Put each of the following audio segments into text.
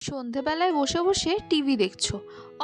সন্ধেবেলায় বসে বসে টিভি দেখছো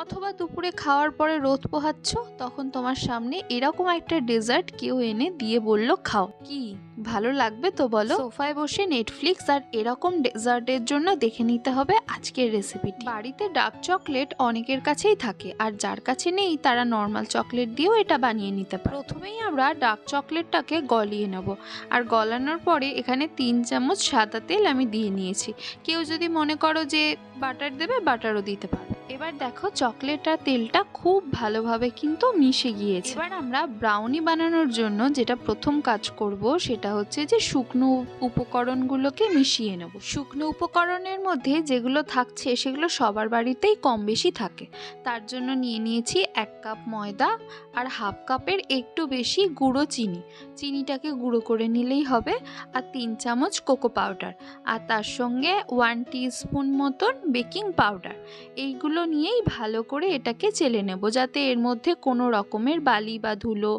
অথবা দুপুরে খাওয়ার পরে রোদ পোহাচ্ছ, তখন তোমার সামনে এরকম একটা ডেজার্ট কেউ এনে দিয়ে বলল খাও, কি ভালো লাগবে তো বলো? সোফায় বসে নেটফ্লিক্স আর এরকম ডেজার্টের জন্য দেখে নিতে হবে আজকের রেসিপিটি। বাড়িতে ডার্ক চকলেট অনেকের কাছেই থাকে, আর যার কাছে নেই তারা নর্মাল চকলেট দিয়েও এটা বানিয়ে নিতে পারে। প্রথমেই আমরা ডার্ক চকলেটটাকে গলিয়ে নেব, আর গলানোর পরে এখানে 3 চামচ সাদা তেল আমি দিয়ে নিয়েছি। কেউ যদি মনে করো যে বাটার দেবে, বাটারও দিতে পারো। এবার দেখো চকলেট আর তেলটা খুব ভালোভাবে কিন্তু মিশে গিয়েছে। এবার আমরা ব্রাউনি বানানোর জন্য যেটা প্রথম কাজ করব সেটা হচ্ছে যে শুকনো উপকরণগুলোকে মিশিয়ে নেব। শুকনো উপকরণের মধ্যে যেগুলো থাকছে সেগুলো সবার বাড়িতেই কম বেশি থাকে। তার জন্য নিয়ে নিয়েছি 1 কাপ ময়দা আর হাফ কাপের একটু বেশি গুঁড়ো চিনি। চিনিটাকে গুঁড়ো করে নিলেই হবে। আর 3 চামচ কোকো পাউডার, আর তার সঙ্গে 1 টিস্পুন মতন বেকিং পাউডার। এইগুলো নিয়েই ভালো করে এটাকে চেলে নেব, যাতে এর মধ্যে কোনো রকমের বালি বা ধুলো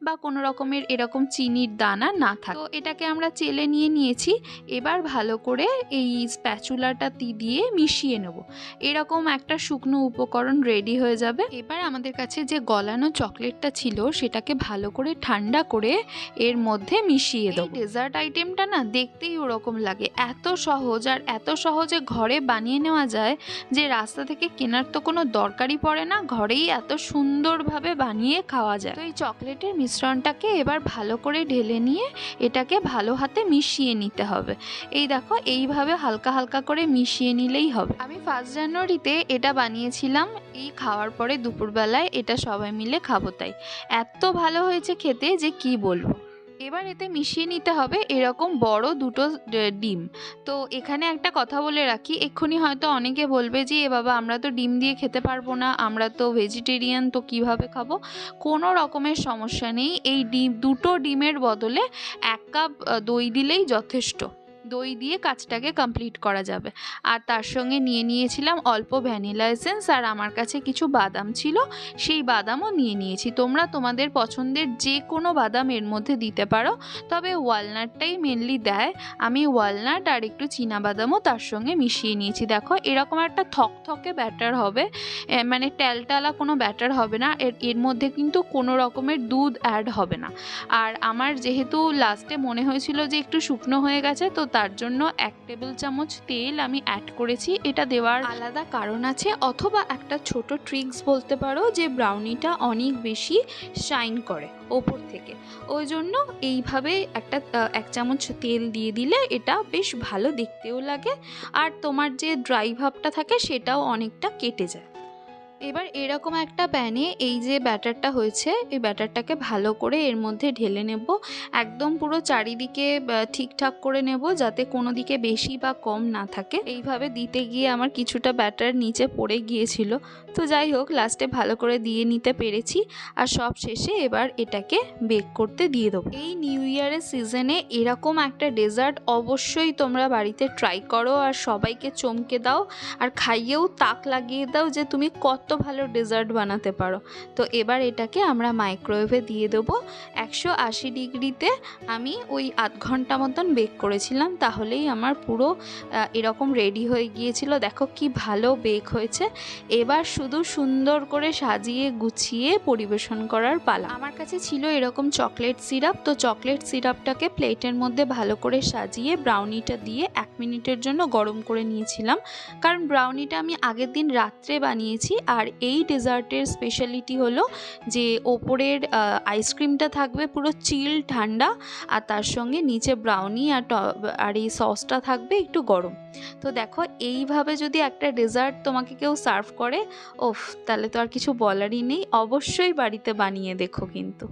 বা কোনো রকমের এরকম চিনির দানা না থাকে। তো এটাকে আমরা চেলে নিয়েছি। এবার ভালো করে এই স্প্যাচুলাটা দিয়ে মিশিয়ে নেব। এরকম একটা শুকনো উপকরণ রেডি হয়ে যাবে। এবার আমাদের কাছে যে গলানো চকলেটটা ছিল সেটাকে ভালো করে ঠান্ডা করে এর মধ্যে মিশিয়ে দেবো। ডেজার্ট আইটেমটা না দেখতেই ওরকম লাগে, এত সহজ আর এত সহজে ঘরে বানিয়ে নেওয়া যায় যে রাস্তা থেকে কেনার তো কোনো দরকারই পড়ে না, ঘরেই এত সুন্দরভাবে বানিয়ে খাওয়া যায়। তো এই চকলেটের মিশ্রণটাকে এবার ভালো করে ঢেলে নিয়ে এটাকে ভালো হাতে মিশিয়ে নিতে হবে। এই দেখো এইভাবে হালকা হালকা করে মিশিয়ে নিলেই হবে। আমি 1 জানুয়ারিতে এটা বানিয়েছিলাম, এই খাওয়ার পরে দুপুরবেলায় এটা সবাই মিলে খাবো, তাই এত ভালো হয়েছে খেতে যে কি বলবো। এবার এতে মিশিয়ে নিতে হবে এরকম বড় 2টো ডিম। তো এখানে একটা কথা বলে রাখি, এক্ষুনি হয়তো অনেকে বলবে যে এ বাবা আমরা তো ডিম দিয়ে খেতে পারবো না, আমরা তো ভেজিটেরিয়ান, তো কিভাবে খাবো? কোনো রকমের সমস্যা নেই। এই 2টো ডিমের বদলে 1 কাপ দই দিলেই যথেষ্ট। দই দিয়ে কাজটাকে কমপ্লিট করা যাবে। আর তার সঙ্গে নিয়ে নিয়েছিলাম অল্প ভ্যানিলা এসেন্স, আর আমার কাছে কিছু বাদাম ছিল, সেই বাদামও নিয়ে নিয়েছি। তোমরা তোমাদের পছন্দের যে কোনো বাদাম এর মধ্যে দিতে পারো, তবে ওয়ালনাটটাই মেনলি দেয়। আমি ওয়ালনাট আর একটু চীনাবাদামও তার সঙ্গে মিশিয়ে নিয়েছি। দেখো এরকম একটা থকথকে ব্যাটার হবে, মানে টেলটালা কোনো ব্যাটার হবে না। এর মধ্যে কিন্তু কোনো রকমের দুধ অ্যাড হবে না। আর আমার যেহেতু লাস্টে মনে হয়েছিল যে একটু শুকনো হয়ে গেছে, তো তার জন্য 1 টেবিল চামচ তেল আমি অ্যাড করেছি। এটা দেওয়ার আলাদা কারণ আছে, অথবা একটা ছোট ট্রিক্স বলতে পারো, যে ব্রাউনিটা অনেক বেশি শাইন করে ওপর থেকে, ওই জন্য এইভাবে একটা 1 চামচ তেল দিয়ে দিলে এটা বেশ ভালো দেখতেও লাগে, আর তোমার যে ড্রাই ভাবটা থাকে সেটাও অনেকটা কেটে যায়। এবার এরকম একটা প্যানে এই যে ব্যাটারটা হয়েছে, এই ব্যাটারটাকে ভালো করে এর মধ্যে ঢেলে নেব। একদম পুরো চারিদিকে ঠিকঠাক করে নেব, যাতে কোনো দিকে বেশি বা কম না থাকে। এইভাবে দিতে গিয়ে আমার কিছুটা ব্যাটার নিচে পড়ে গিয়েছিল, তো যাই হোক লাস্টে ভালো করে দিয়ে নিতে পেরেছি। আর সব শেষে এবার এটাকে বেক করতে দিয়ে দেবো। এই নিউ ইয়ারের সিজনে এরকম একটা ডেজার্ট অবশ্যই তোমরা বাড়িতে ট্রাই করো, আর সবাইকে চমকে দাও, আর খাইয়েও তাক লাগিয়ে দাও যে তুমি কত ভালো ডেজার্ট বানাতে পারো। তো এবার এটাকে আমরা মাইক্রোওয়েভে দিয়ে দেবো 180 ডিগ্রিতে। আমি ওই 1/2 ঘন্টা মতন বেক করেছিলাম, তাহলেই আমার পুরো এরকম রেডি হয়ে গিয়েছিল। দেখো কি ভালো বেক হয়েছে। এবার শুধু সুন্দর করে সাজিয়ে গুছিয়ে পরিবেশন করার পালা। আমার কাছে ছিল এরকম চকলেট সিরাপ, তো চকলেট সিরাপটাকে প্লেটের মধ্যে ভালো করে সাজিয়ে ব্রাউনিটা দিয়ে 1 মিনিটের জন্য গরম করে নিয়েছিলাম, কারণ ব্রাউনিটা আমি আগের দিন রাত্রে বানিয়েছি। আর এই ডেজার্টের স্পেশালিটি হলো যে ওপরের আইসক্রিমটা থাকবে পুরো চিল ঠান্ডা, আর তার সঙ্গে নিচে ব্রাউনি আর এই সসটা থাকবে একটু গরম। তো দেখো এইভাবে যদি একটা ডেজার্ট তোমাকে কেউ সার্ভ করে, ওফ, তাহলে তো আর কিছু বলারই নেই। অবশ্যই বাড়িতে বানিয়ে দেখো কিন্তু।